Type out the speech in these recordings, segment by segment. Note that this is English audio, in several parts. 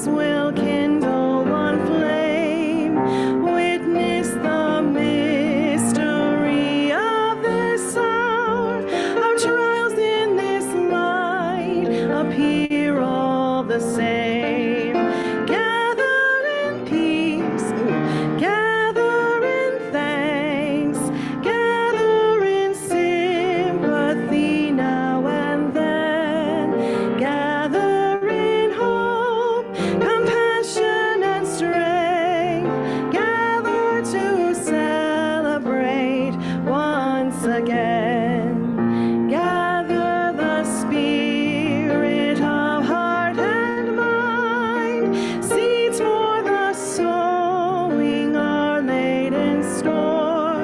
will kindle one flame. Witness the mystery of this hour. Our trials in this light appear all the same. Gather in peace, gather in thanks, gather in sympathy now and then. Gather in hope, compassion and strength. Gather to celebrate once again. Gather the spirit of heart and mind. Seeds for the sowing are laid in store.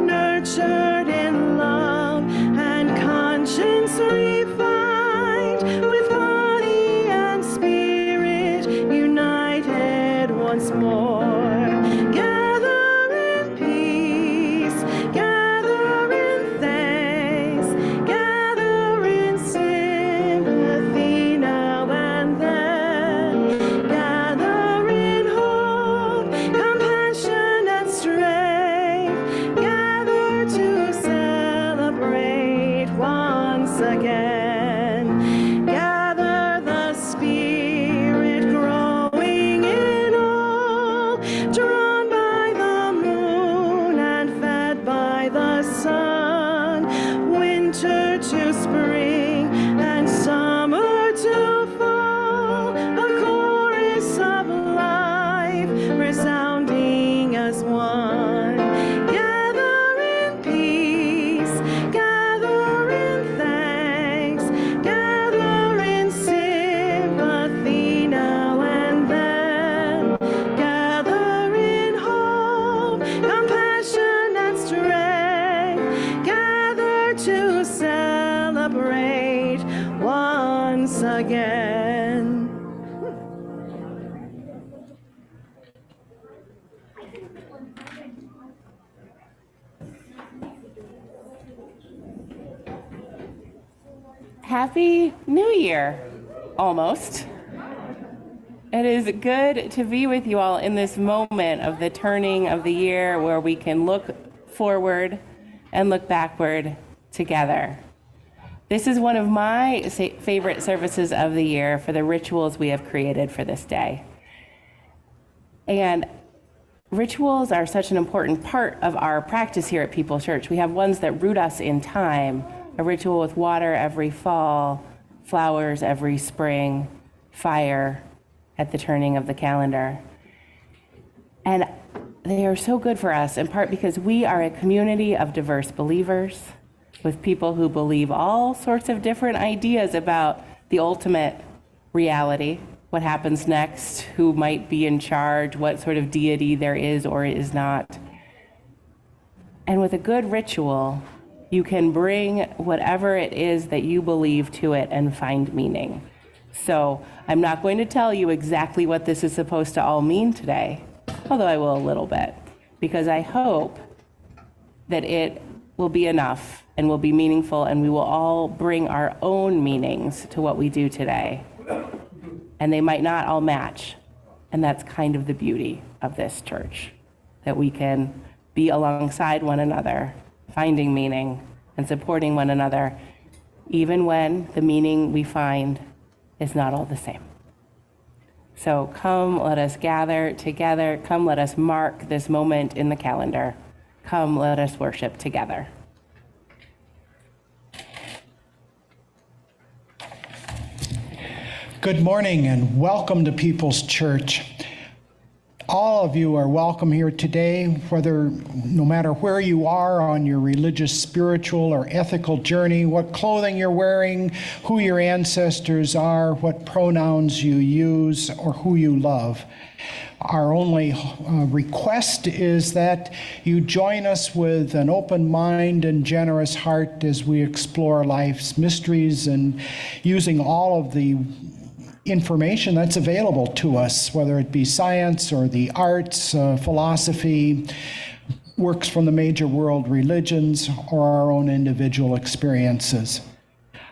Nurtured in love and conscience refined. With body and spirit united once more. Gather in peace, gather in thanks, gather in sympathy now and then. Gather in hope, compassion and strength. Gather to celebrate once again. Gather the spirit growing in all, drawn by the moon and fed by the sun. Winter to spring and summer to fall, a chorus of life resounding as one. Gather in peace, gather in thanks, gather in sympathy now and then. Gather in hope, compassion and strength. Gather to celebrate once again. Happy New Year, almost. It is good to be with you all in this moment of the turning of the year where we can look forward and look backward together. This is one of my favorite services of the year for the rituals we have created for this day. And rituals are such an important part of our practice here at People's Church. We have ones that root us in time, a ritual with water every fall, flowers every spring, fire at the turning of the calendar. And they are so good for us, in part because we are a community of diverse believers with people who believe all sorts of different ideas about the ultimate reality, what happens next, who might be in charge, what sort of deity there is or is not. And with a good ritual, you can bring whatever it is that you believe to it and find meaning. So I'm not going to tell you exactly what this is supposed to all mean today, although I will a little bit, because I hope that it will be enough and will be meaningful, and we will all bring our own meanings to what we do today. And they might not all match, and that's kind of the beauty of this church, that we can be alongside one another, finding meaning and supporting one another, even when the meaning we find is not all the same. So come, let us gather together. Come, let us mark this moment in the calendar. Come, let us worship together. Good morning and welcome to People's Church. All of you are welcome here today, no matter where you are on your religious, spiritual, or ethical journey, what clothing you're wearing, who your ancestors are, what pronouns you use, or who you love. Our only request is that you join us with an open mind and generous heart as we explore life's mysteries and using all of the information that's available to us, whether it be science or the arts, philosophy, works from the major world religions, or our own individual experiences.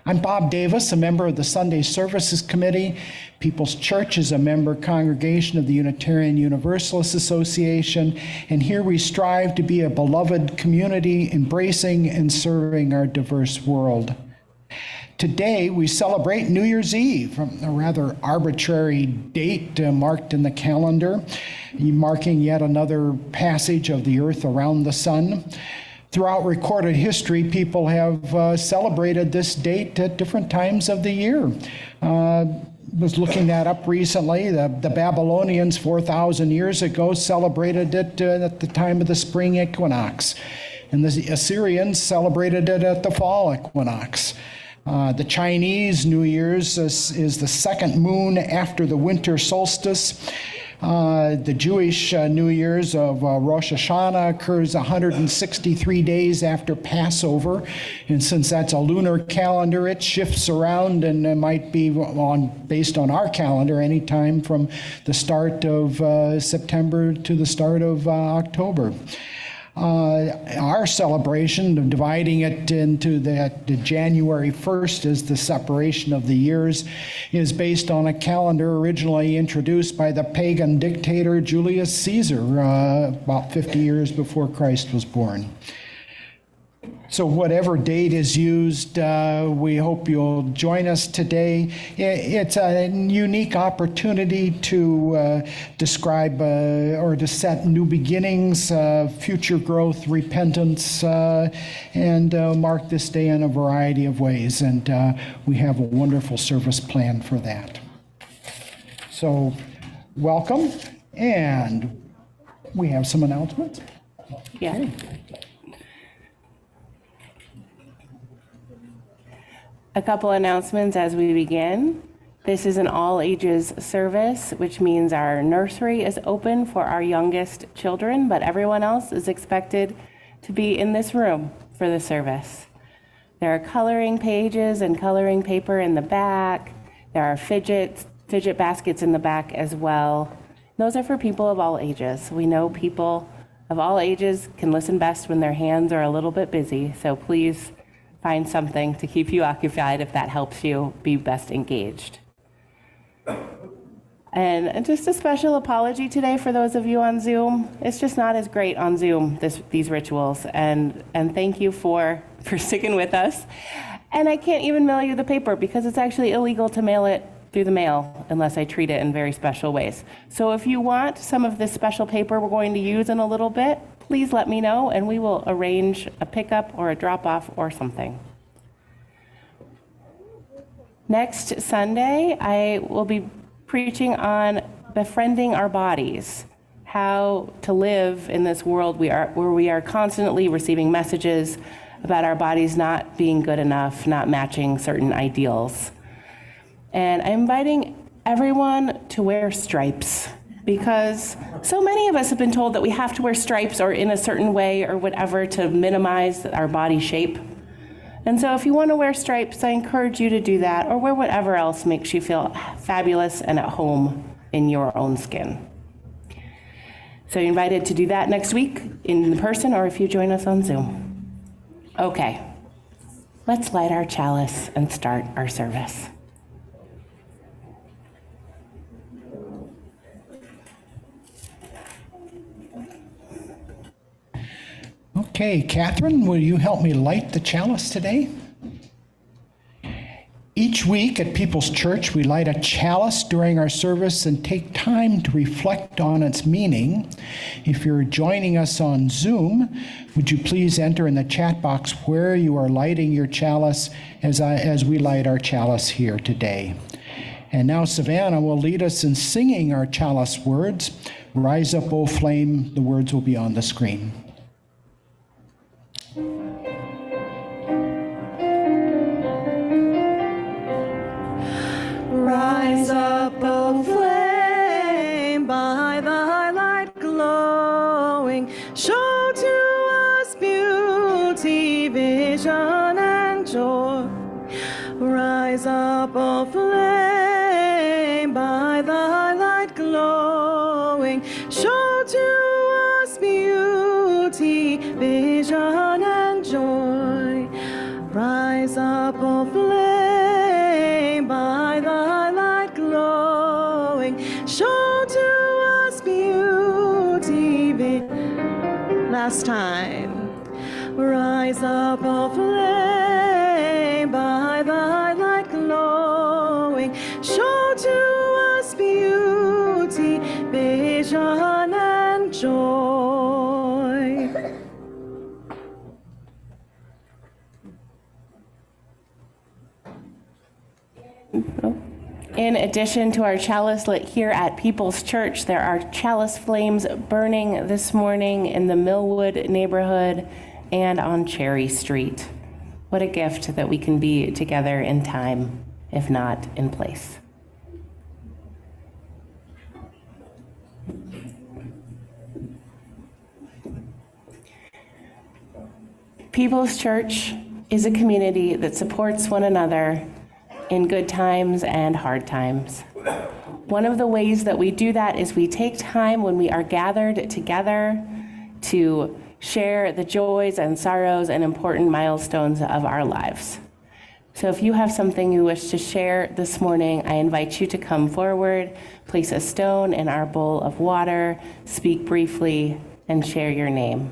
I'm Bob Davis, a member of the Sunday Services Committee. People's Church is a member congregation of the Unitarian Universalist Association, and here we strive to be a beloved community, embracing and serving our diverse world. Today, we celebrate New Year's Eve, a rather arbitrary date marked in the calendar, marking yet another passage of the earth around the sun. Throughout recorded history, people have celebrated this date at different times of the year. Was looking that up recently. The Babylonians 4,000 years ago celebrated it at the time of the spring equinox, and the Assyrians celebrated it at the fall equinox. The Chinese New Year's is the second moon after the winter solstice. The Jewish New Year's of Rosh Hashanah occurs 163 days after Passover, and since that's a lunar calendar, it shifts around and it might be based on our calendar anytime from the start of September to the start of October. Our celebration, dividing it into the January 1st as the separation of the years, is based on a calendar originally introduced by the pagan dictator Julius Caesar about 50 years before Christ was born. So whatever date is used, we hope you'll join us today. It's a unique opportunity to describe or to set new beginnings, future growth, repentance, and mark this day in a variety of ways. And we have a wonderful service planned for that. So welcome, and we have some announcements. Yeah. Okay. A couple announcements as we begin. This is an all ages service, which means our nursery is open for our youngest children, but everyone else is expected to be in this room for the service. There are coloring pages and coloring paper in the back. There are fidget baskets in the back as well. Those are for people of all ages. We know people of all ages can listen best when their hands are a little bit busy, so please find something to keep you occupied if that helps you be best engaged. And just a special apology today for those of you on Zoom. It's just not as great on Zoom, these rituals, and thank you for sticking with us. And I can't even mail you the paper because it's actually illegal to mail it through the mail unless I treat it in very special ways. So if you want some of this special paper we're going to use in a little bit, please let me know and we will arrange a pickup or a drop-off or something. Next Sunday, I will be preaching on befriending our bodies, how to live in this world where we are constantly receiving messages about our bodies not being good enough, not matching certain ideals. And I'm inviting everyone to wear stripes, because so many of us have been told that we have to wear stripes or in a certain way or whatever to minimize our body shape. And so if you want to wear stripes, I encourage you to do that, or wear whatever else makes you feel fabulous and at home in your own skin. So you're invited to do that next week in person, or if you join us on Zoom. Okay, let's light our chalice and start our service. Okay, Catherine, will you help me light the chalice today? Each week at People's Church, we light a chalice during our service and take time to reflect on its meaning. If you're joining us on Zoom, would you please enter in the chat box where you are lighting your chalice as we light our chalice here today. And now Savannah will lead us in singing our chalice words. Rise up, O flame. The words will be on the screen. Rise up, O flame, by thy light glowing, show to us beauty, vision, and joy. Rise up, O flame, by thy light glowing, show to us beauty, vision, and joy. Rise up, O flame, glowing. Show to us beauty. Last time. Rise up, O flame, by thy light glowing. Show to us beauty, vision, and joy. In addition to our chalice lit here at People's Church, there are chalice flames burning this morning in the Millwood neighborhood and on Cherry Street. What a gift that we can be together in time, if not in place. People's Church is a community that supports one another in good times and hard times. One of the ways that we do that is we take time when we are gathered together to share the joys and sorrows and important milestones of our lives. So if you have something you wish to share this morning, I invite you to come forward, place a stone in our bowl of water, speak briefly, and share your name.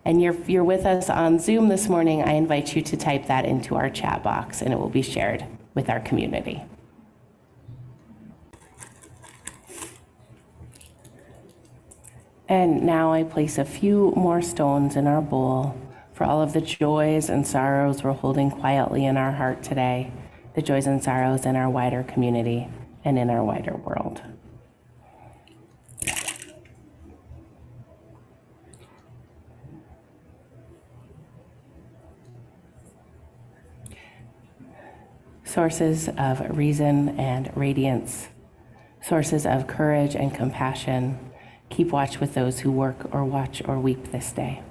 And if you're with us on Zoom this morning, I invite you to type that into our chat box, and it will be shared with our community. And now I place a few more stones in our bowl for all of the joys and sorrows we're holding quietly in our heart today, the joys and sorrows in our wider community and in our wider world. Sources of reason and radiance, sources of courage and compassion, keep watch with those who work or watch or weep this day.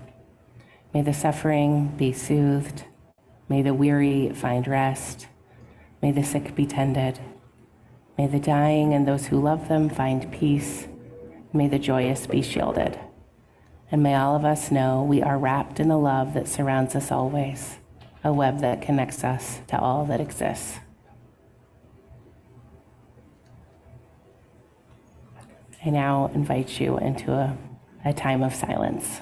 May the suffering be soothed. May the weary find rest. May the sick be tended. May the dying and those who love them find peace. May the joyous be shielded. And may all of us know we are wrapped in a love that surrounds us always, a web that connects us to all that exists. I now invite you into a time of silence.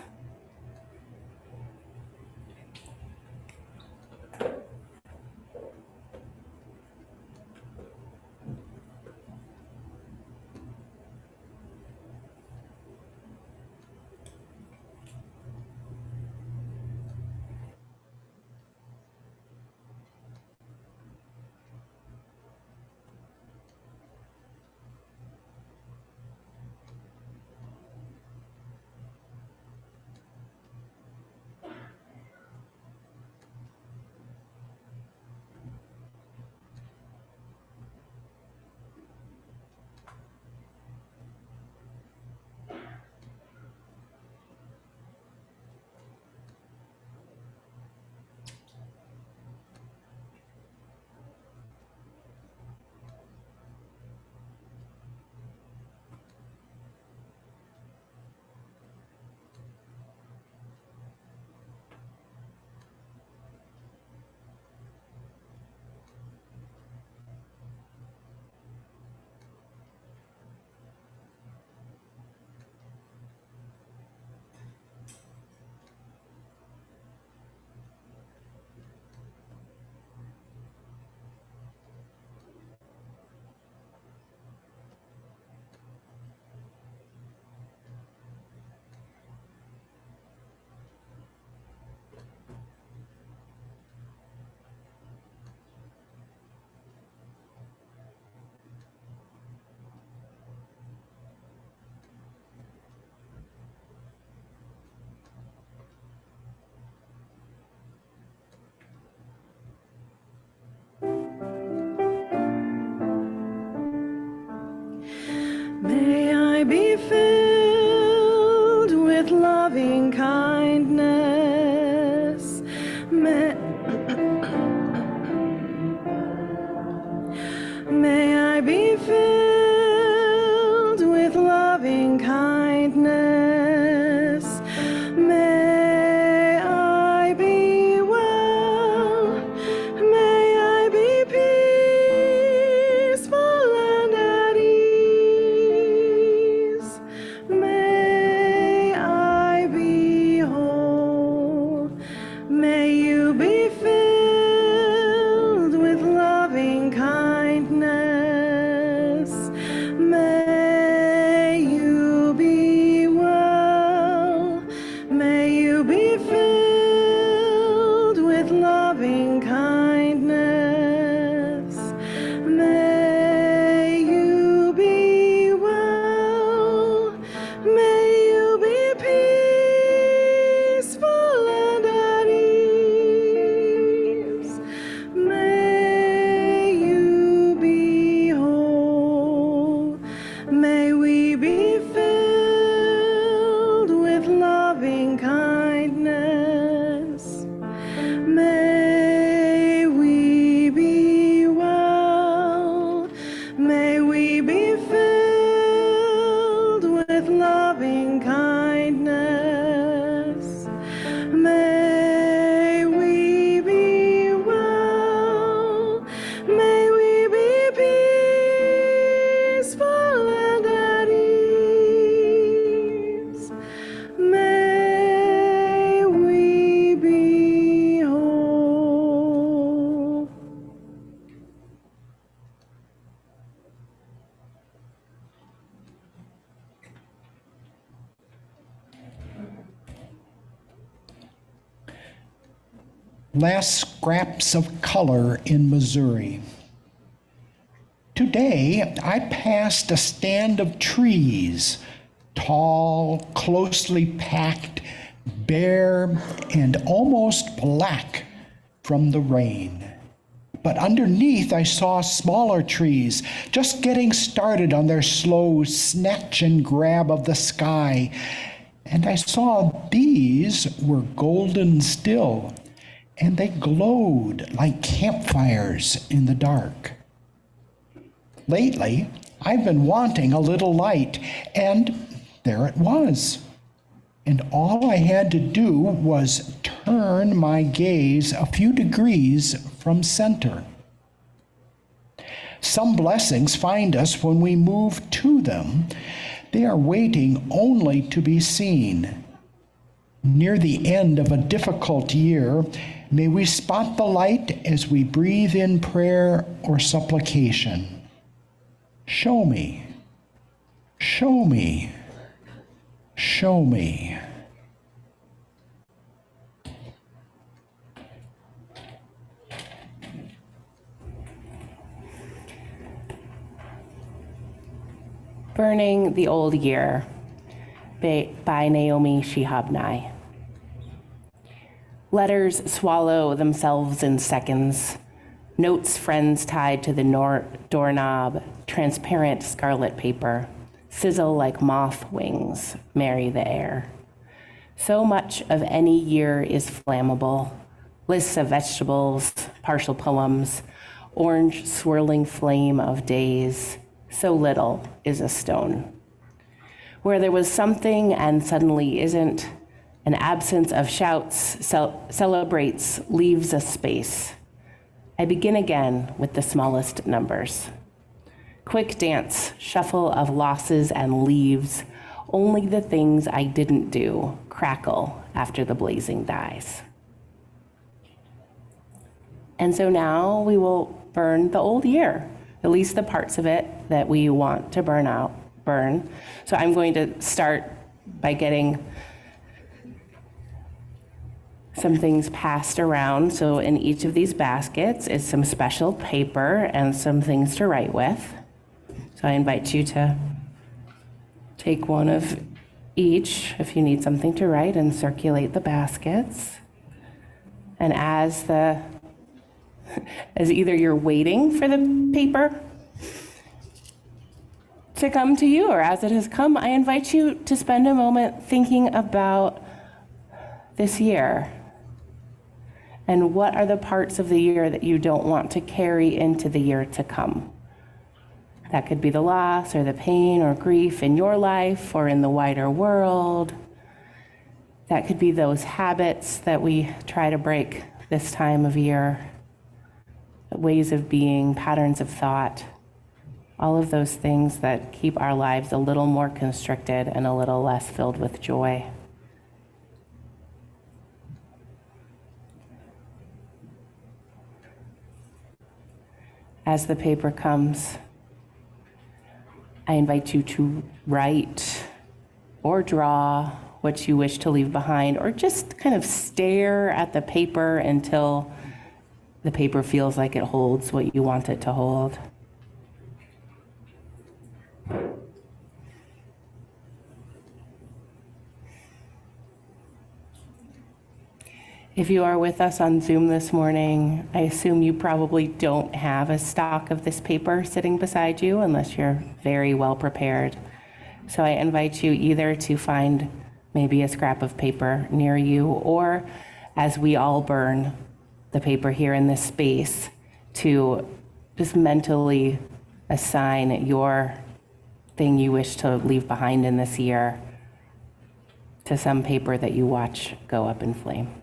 May I be filled with loving kindness. May I be filled with loving kindness. May I be well. May I be peaceful and at ease. we be filled with loving kindness. May we be well. May we be filled with loving kindness. May we be well. May we be peaceful and at ease. May we be whole. Last scraps of color in Missouri. Today, I passed a stand of trees, tall, closely packed, bare, and almost black from the rain. But underneath, I saw smaller trees just getting started on their slow snatch and grab of the sky. And I saw these were golden still, and they glowed like campfires in the dark. Lately, I've been wanting a little light, and there it was. And all I had to do was turn my gaze a few degrees from center. Some blessings find us when we move to them. They are waiting only to be seen. Near the end of a difficult year, may we spot the light as we breathe in prayer or supplication. Show me, show me, show me. Burning the Old Year by Naomi Shihab Nye. Letters swallow themselves in seconds. Notes friends tied to the doorknob, transparent scarlet paper, sizzle like moth wings, marry the air. So much of any year is flammable. Lists of vegetables, partial poems, orange swirling flame of days. So little is a stone. Where there was something and suddenly isn't, an absence of shouts celebrates, leaves a space. I begin again with the smallest numbers. Quick dance, shuffle of losses and leaves, only the things I didn't do crackle after the blazing dies. And so now we will burn the old year, at least the parts of it that we want to burn. So I'm going to start by getting some things passed around. So in each of these baskets is some special paper and some things to write with. So I invite you to take one of each if you need something to write and circulate the baskets. And as either you're waiting for the paper to come to you or as it has come, I invite you to spend a moment thinking about this year. And what are the parts of the year that you don't want to carry into the year to come? That could be the loss or the pain or grief in your life or in the wider world. That could be those habits that we try to break this time of year, ways of being, patterns of thought, all of those things that keep our lives a little more constricted and a little less filled with joy. As the paper comes, I invite you to write or draw what you wish to leave behind, or just kind of stare at the paper until the paper feels like it holds what you want it to hold. If you are with us on Zoom this morning, I assume you probably don't have a stock of this paper sitting beside you unless you're very well prepared. So I invite you either to find maybe a scrap of paper near you, or as we all burn the paper here in this space, to just mentally assign your thing you wish to leave behind in this year to some paper that you watch go up in flame.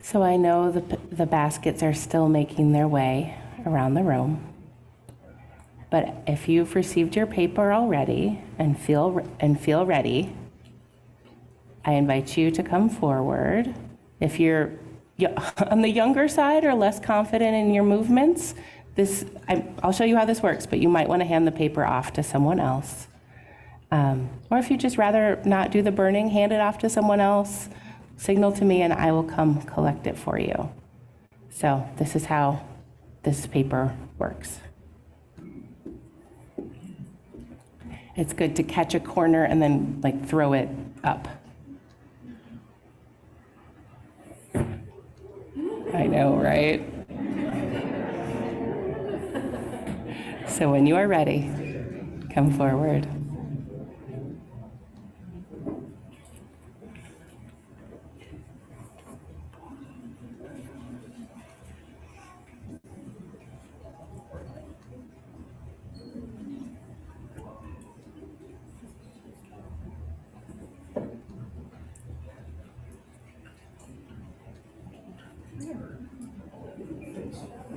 So I know the baskets are still making their way around the room. But if you've received your paper already and feel ready, I invite you to come forward. If you're on the younger side or less confident in your movements, I'll show you how this works, but you might want to hand the paper off to someone else. Or if you'd just rather not do the burning, hand it off to someone else, signal to me, and I will come collect it for you. So this is how this paper works. It's good to catch a corner and then throw it up. I know, right? So when you are ready, come forward.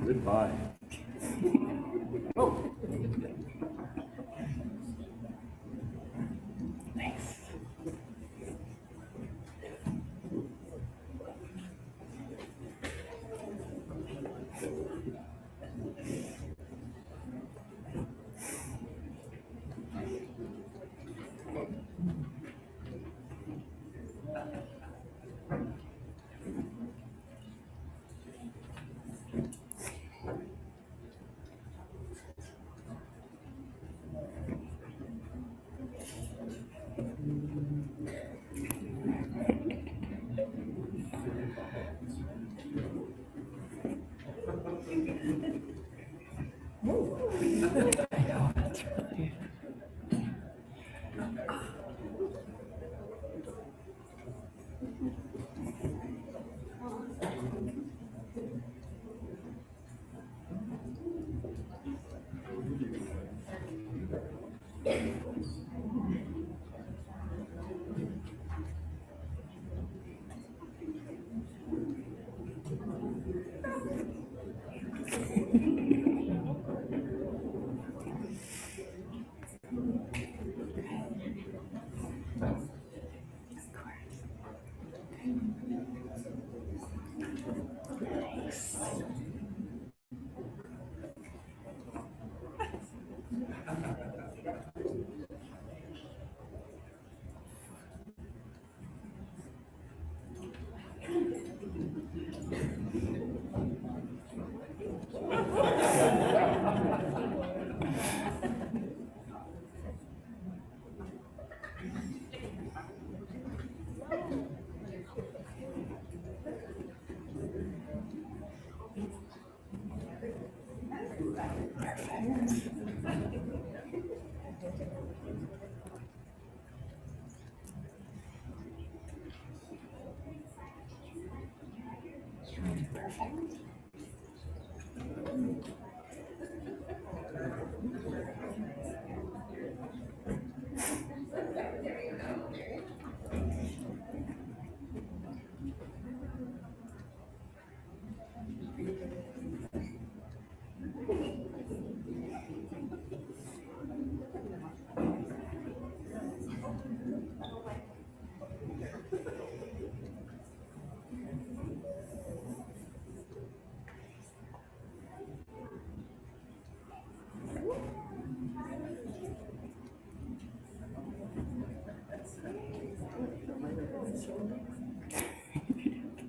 Goodbye. Nice. I know, that's really...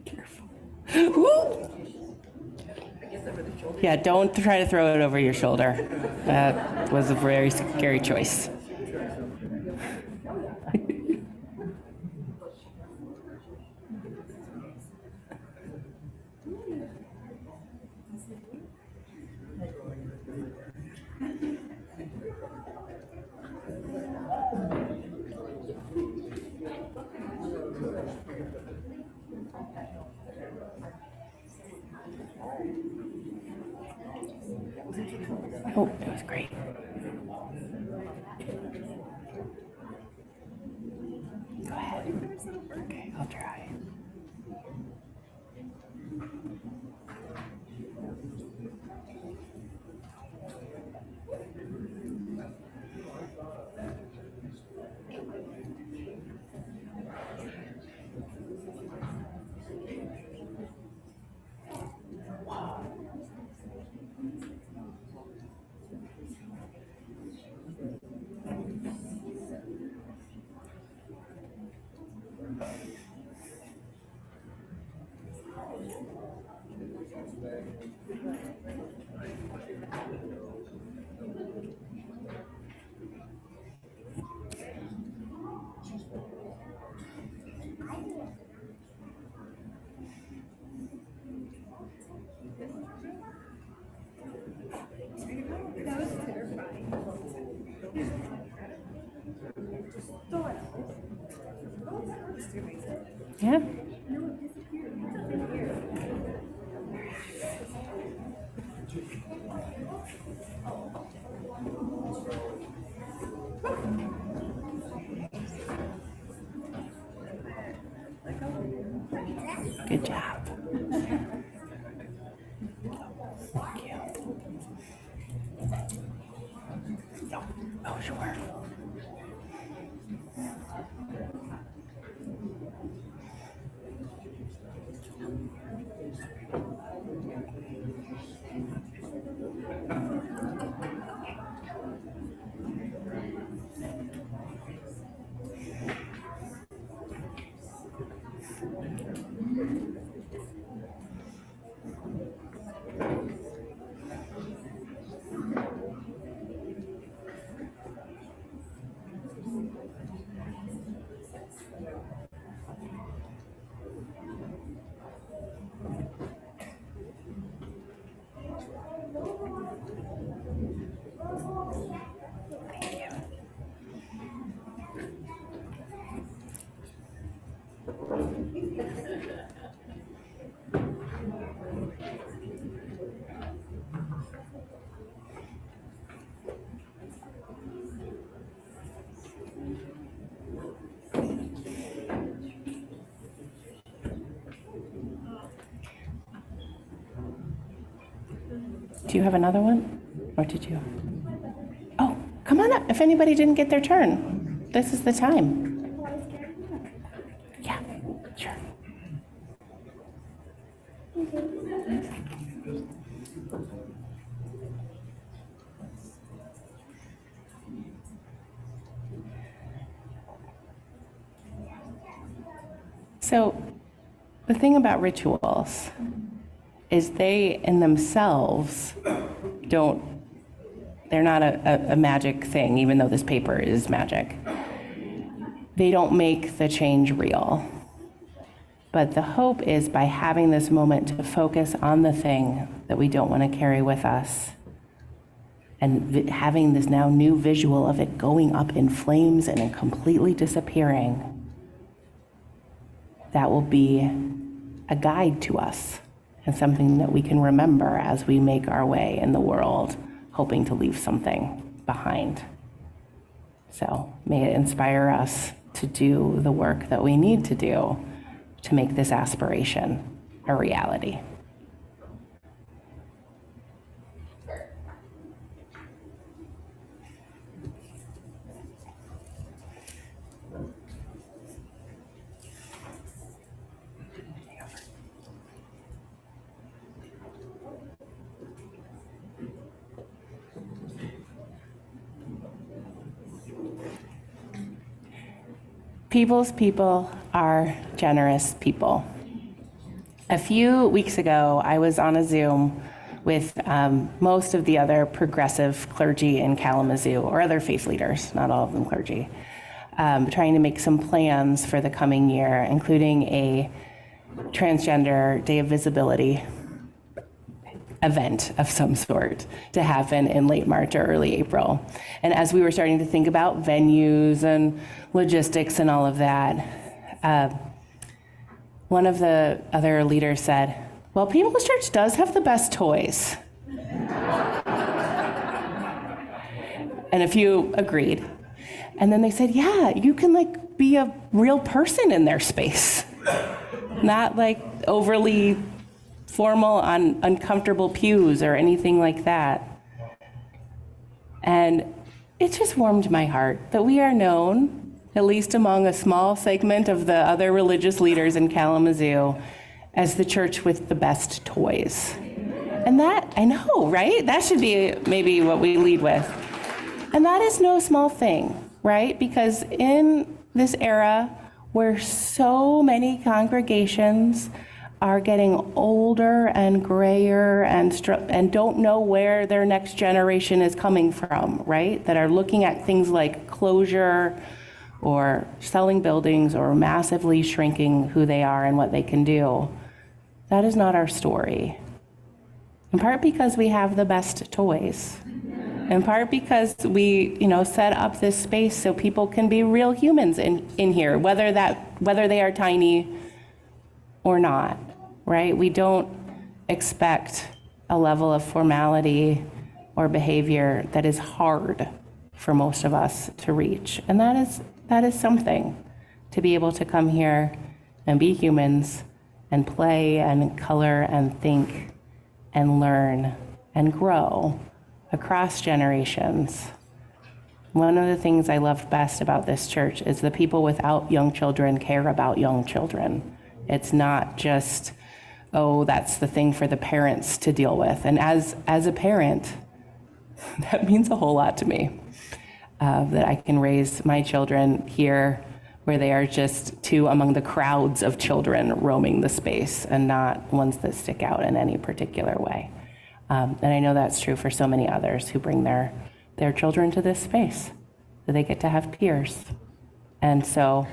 Careful. Woo! Yeah, don't try to throw it over your shoulder. That was a very scary choice. Oh, it was great. Go ahead. Okay, I'll try. Yeah. Good job. Thank you. Oh, sure. Do you have another one? Or did you? Oh, come on up. If anybody didn't get their turn, this is the time. Yeah, sure. So, the thing about rituals is they in themselves they're not a magic thing, even though this paper is magic. They don't make the change real. But the hope is by having this moment to focus on the thing that we don't want to carry with us and having this now new visual of it going up in flames and then completely disappearing, that will be a guide to us and something that we can remember as we make our way in the world, hoping to leave something behind. So may it inspire us to do the work that we need to do to make this aspiration a reality. People's people are generous people. A few weeks ago, I was on a Zoom with most of the other progressive clergy in Kalamazoo, or other faith leaders, not all of them clergy, trying to make some plans for the coming year, including a transgender Day of Visibility event of some sort to happen in late March or early April. And as we were starting to think about venues and logistics and all of that, one of the other leaders said, well, People's Church does have the best toys. And a few agreed. And then they said, yeah, you can like be a real person in their space, not like overly formal on uncomfortable pews or anything like that. And it just warmed my heart that we are known, at least among a small segment of the other religious leaders in Kalamazoo, as the church with the best toys. And that, I know, right? That should be maybe what we lead with. And that is no small thing, right? Because in this era where so many congregations are getting older and grayer and don't know where their next generation is coming from, right? That are looking at things like closure or selling buildings or massively shrinking who they are and what they can do. That is not our story. In part because we have the best toys. In part because we, set up this space so people can be real humans in here, whether they are tiny or not, right? We don't expect a level of formality or behavior that is hard for most of us to reach. And that is something, to be able to come here and be humans and play and color and think and learn and grow across generations. One of the things I love best about this church is the people without young children care about young children. It's not just, oh, that's the thing for the parents to deal with. And as a parent, that means a whole lot to me, that I can raise my children here where they are just two among the crowds of children roaming the space and not ones that stick out in any particular way. And I know that's true for so many others who bring their children to this space, that they get to have peers. And so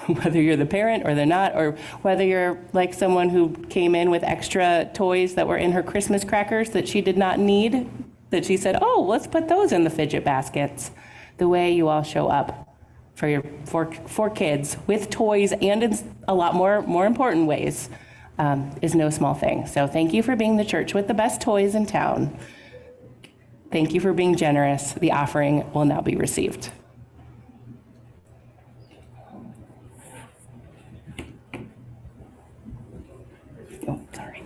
whether you're the parent or they're not, or whether you're like someone who came in with extra toys that were in her Christmas crackers that she did not need, that she said, oh, let's put those in the fidget baskets. The way you all show up for kids with toys and in a lot more important ways is no small thing. So thank you for being the church with the best toys in town. Thank you for being generous. The offering will now be received. Oh, sorry.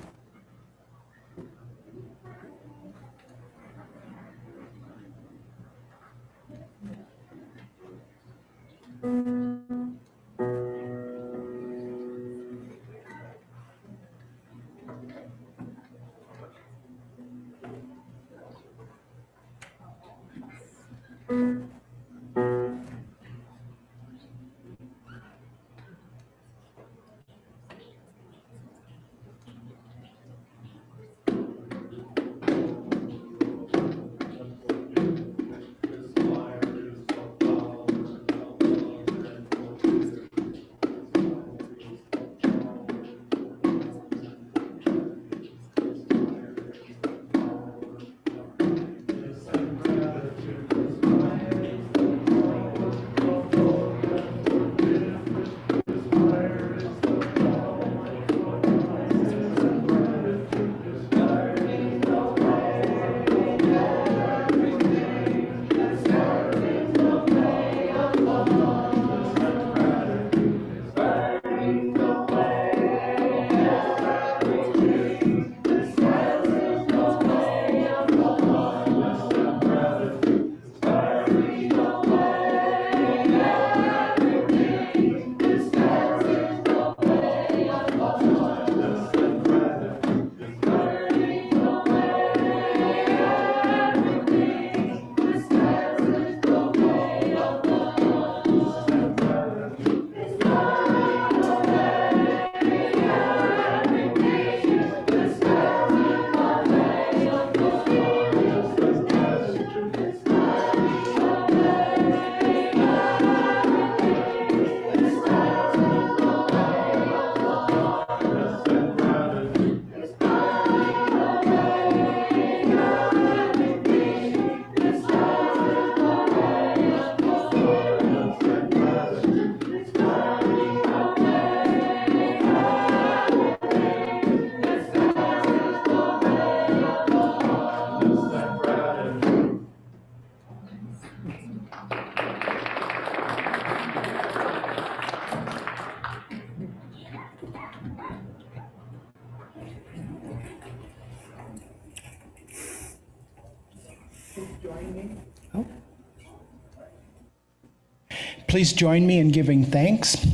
Please join me in giving thanks.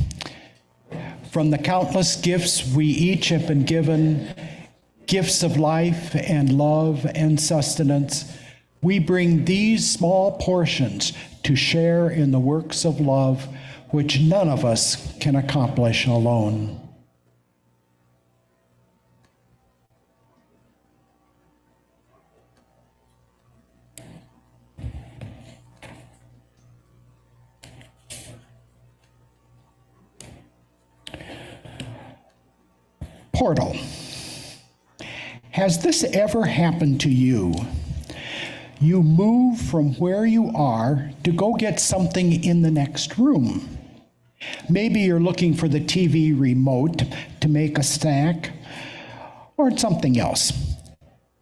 From the countless gifts we each have been given, gifts of life and love and sustenance, we bring these small portions to share in the works of love which none of us can accomplish alone. Portal. Has this ever happened to you? You move from where you are to go get something in the next room. Maybe you're looking for the TV remote to make a snack or something else.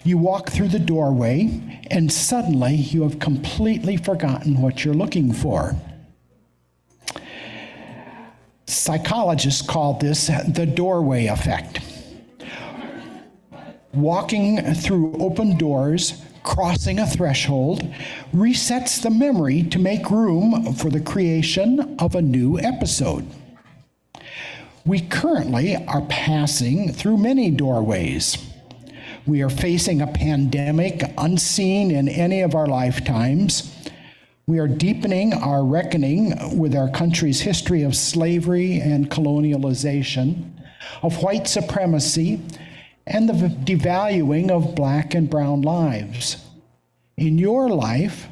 You walk through the doorway and suddenly you have completely forgotten what you're looking for. Psychologists call this the doorway effect. Walking through open doors, crossing a threshold, resets the memory to make room for the creation of a new episode. We currently are passing through many doorways. We are facing a pandemic unseen in any of our lifetimes. We are deepening our reckoning with our country's history of slavery and colonialization, of white supremacy, and the devaluing of black and brown lives. In your life,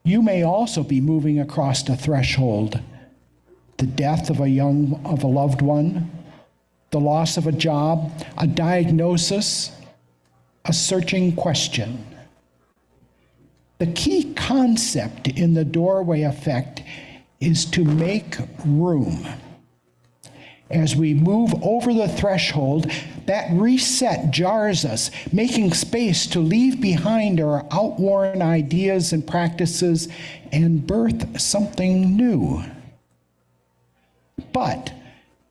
you may also be moving across a threshold: the death of a loved one, the loss of a job, a diagnosis, a searching question. The key concept in the doorway effect is to make room. As we move over the threshold, that reset jars us, making space to leave behind our outworn ideas and practices and birth something new. But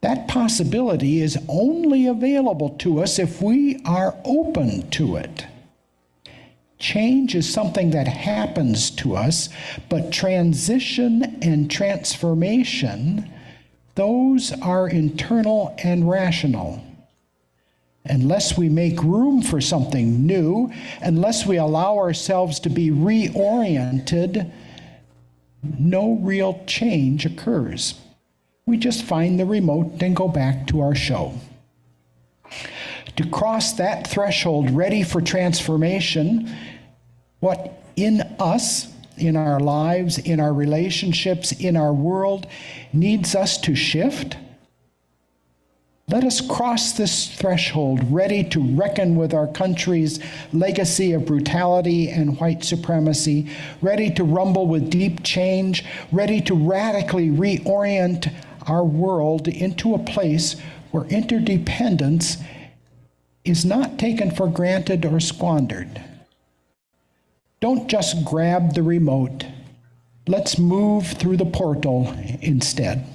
that possibility is only available to us if we are open to it. Change is something that happens to us, but transition and transformation, those are internal and rational. Unless we make room for something new, unless we allow ourselves to be reoriented, no real change occurs. We just find the remote and go back to our show. To cross that threshold ready for transformation, what in us, in our lives, in our relationships, in our world, needs us to shift? Let us cross this threshold ready to reckon with our country's legacy of brutality and white supremacy, ready to rumble with deep change, ready to radically reorient our world into a place where interdependence is not taken for granted or squandered. Don't just grab the remote. Let's move through the portal instead.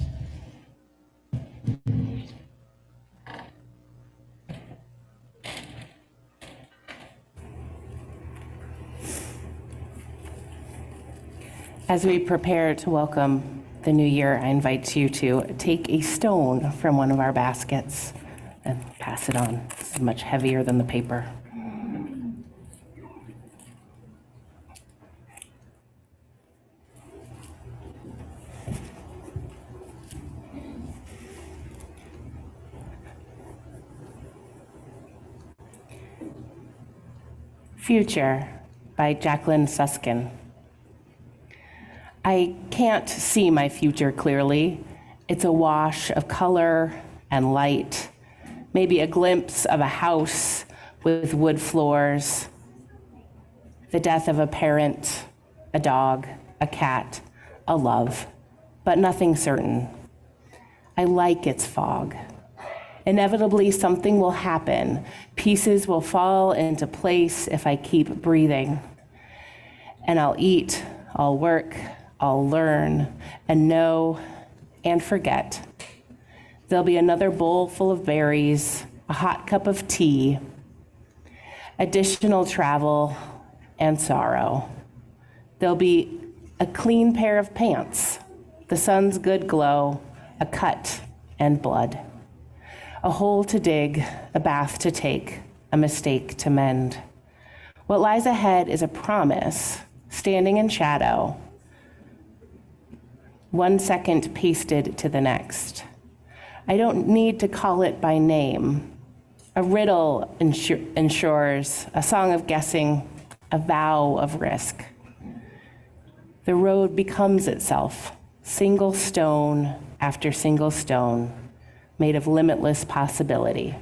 As we prepare to welcome the new year, I invite you to take a stone from one of our baskets and pass it on. This is much heavier than the paper. Future by Jacqueline Suskin. I can't see my future clearly. It's a wash of color and light, maybe a glimpse of a house with wood floors, the death of a parent, a dog, a cat, a love, but nothing certain. I like its fog. Inevitably, something will happen. Pieces will fall into place if I keep breathing. And I'll eat, I'll work, I'll learn, and know, and forget. There'll be another bowl full of berries, a hot cup of tea, additional travel, and sorrow. There'll be a clean pair of pants, the sun's good glow, a cut and blood, a hole to dig, a bath to take, a mistake to mend. What lies ahead is a promise, standing in shadow, 1 second pasted to the next. I don't need to call it by name. A riddle ensures, a song of guessing, a vow of risk. The road becomes itself, single stone after single stone, made of limitless possibility,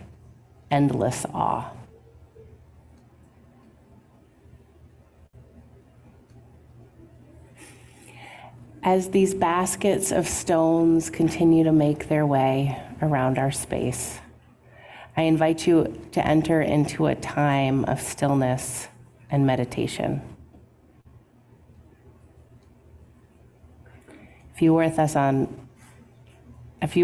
endless awe. As these baskets of stones continue to make their way around our space, I invite you to enter into a time of stillness and meditation. If you were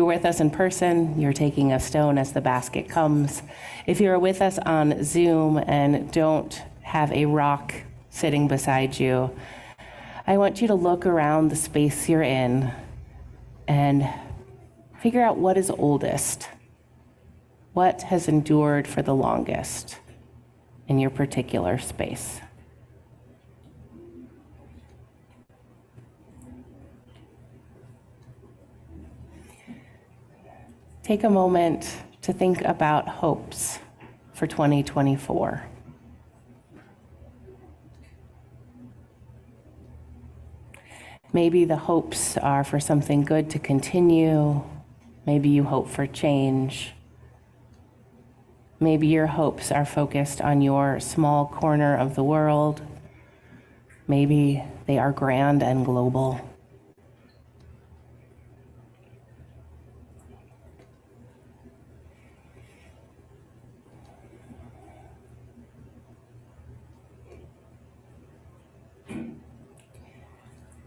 with us in person, you're taking a stone as the basket comes. If you're with us on Zoom and don't have a rock sitting beside you, I want you to look around the space you're in and figure out what is oldest, what has endured for the longest in your particular space. Take a moment to think about hopes for 2024. Maybe the hopes are for something good to continue. Maybe you hope for change. Maybe your hopes are focused on your small corner of the world. Maybe they are grand and global.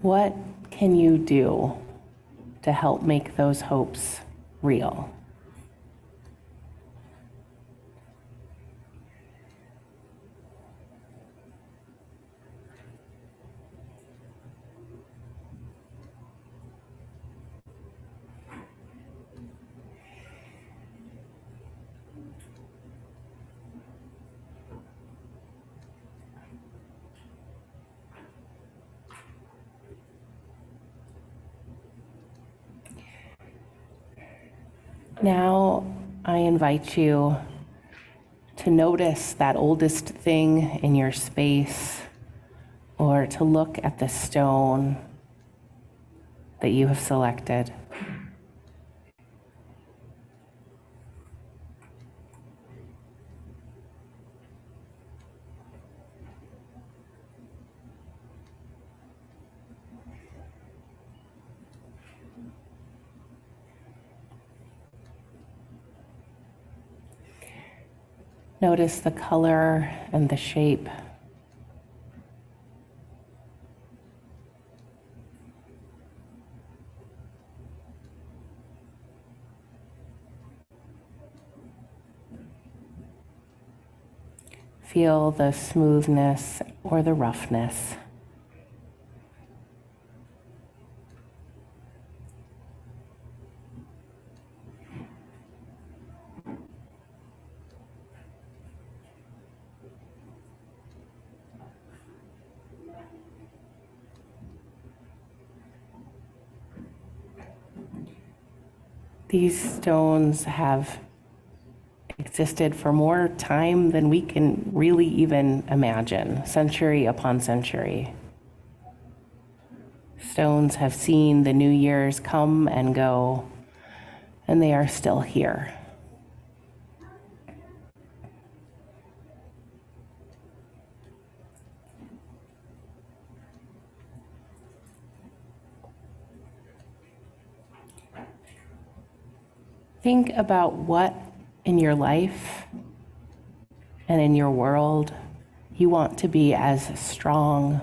What can you do to help make those hopes real? Now, I invite you to notice that oldest thing in your space, or to look at the stone that you have selected. Notice the color and the shape. Feel the smoothness or the roughness. These stones have existed for more time than we can really even imagine, century upon century. Stones have seen the new years come and go, and they are still here. Think about what in your life and in your world you want to be as strong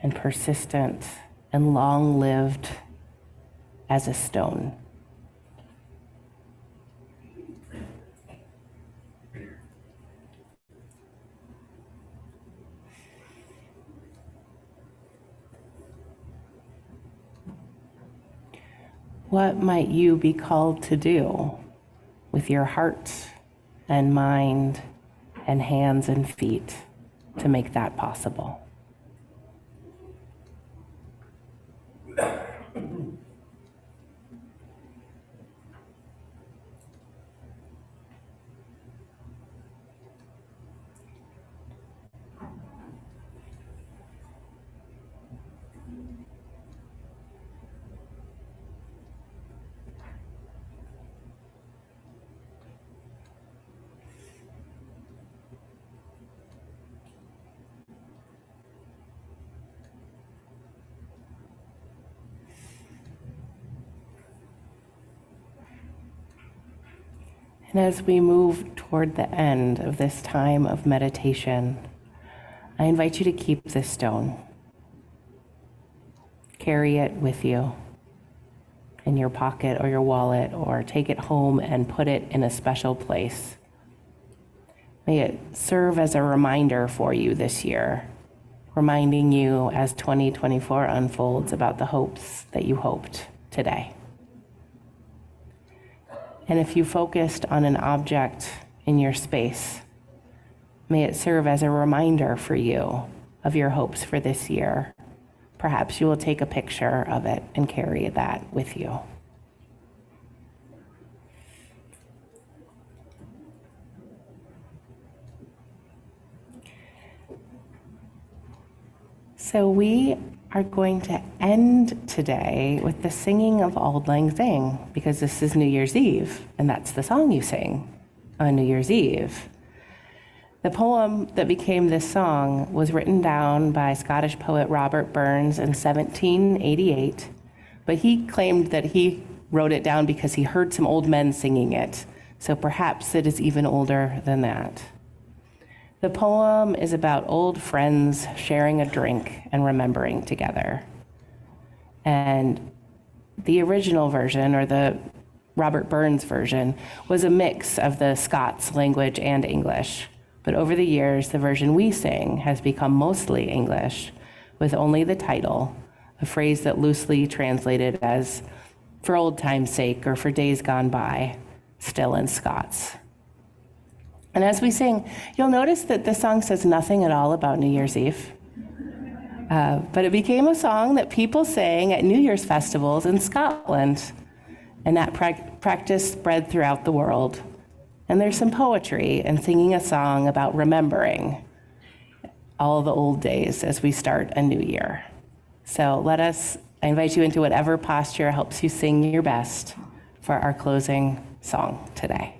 and persistent and long-lived as a stone. What might you be called to do with your heart and mind and hands and feet to make that possible? And as we move toward the end of this time of meditation, I invite you to keep this stone. Carry it with you in your pocket or your wallet, or take it home and put it in a special place. May it serve as a reminder for you this year, reminding you as 2024 unfolds about the hopes that you hoped today. And if you focused on an object in your space, may it serve as a reminder for you of your hopes for this year. Perhaps you will take a picture of it and carry that with you. So we are going to end today with the singing of Auld Lang Syne, because this is New Year's Eve, and that's the song you sing on New Year's Eve. The poem that became this song was written down by Scottish poet Robert Burns in 1788, but he claimed that he wrote it down because he heard some old men singing it, so perhaps it is even older than that. The poem is about old friends sharing a drink and remembering together. And the original version, or the Robert Burns version, was a mix of the Scots language and English. But over the years, the version we sing has become mostly English, with only the title, a phrase that loosely translated as "for old time's sake" or "for days gone by," still in Scots. And as we sing, you'll notice that this song says nothing at all about New Year's Eve. But it became a song that people sang at New Year's festivals in Scotland. And that practice spread throughout the world. And there's some poetry in singing a song about remembering all the old days as we start a new year. So I invite you into whatever posture helps you sing your best for our closing song today.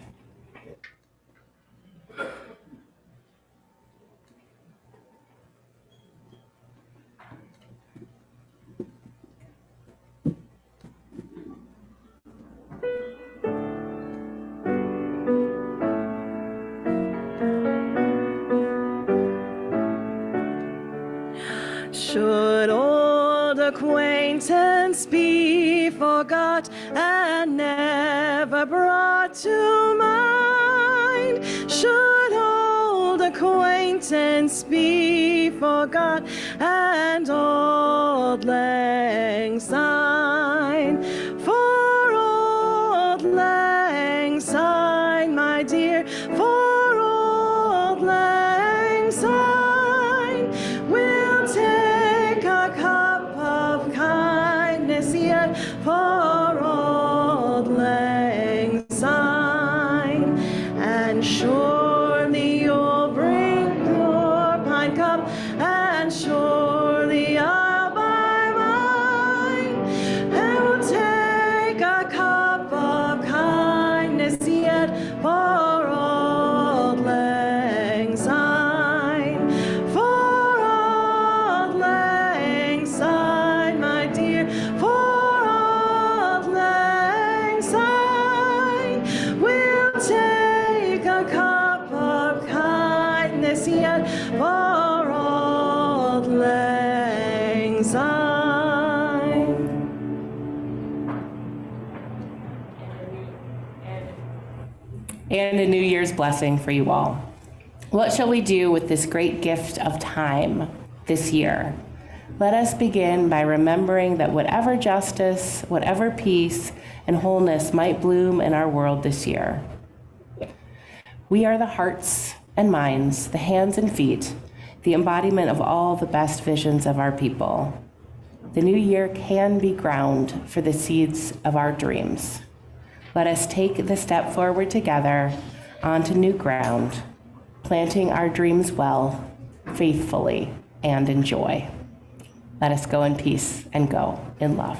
Should old acquaintance be forgot and never brought to mind? Should old acquaintance be forgot and old lang syne? For old lang syne, my dear, for old lang syne, we'll take a cup of kindness yet for old lang syne, and surely you'll bring your pine cup, and surely I'll buy mine, and we'll take a cup of kindness yet for old lang syne, for old lang syne, my dear, for old lang syne, we'll take a cup of kindness yet for old lang syne. And a New Year's blessing for you all. What shall we do with this great gift of time this year? Let us begin by remembering that whatever justice, whatever peace, and wholeness might bloom in our world this year, we are the hearts and minds, the hands and feet, the embodiment of all the best visions of our people. The new year can be ground for the seeds of our dreams. Let us take the step forward together onto new ground, planting our dreams well, faithfully, and in joy. Let us go in peace and go in love.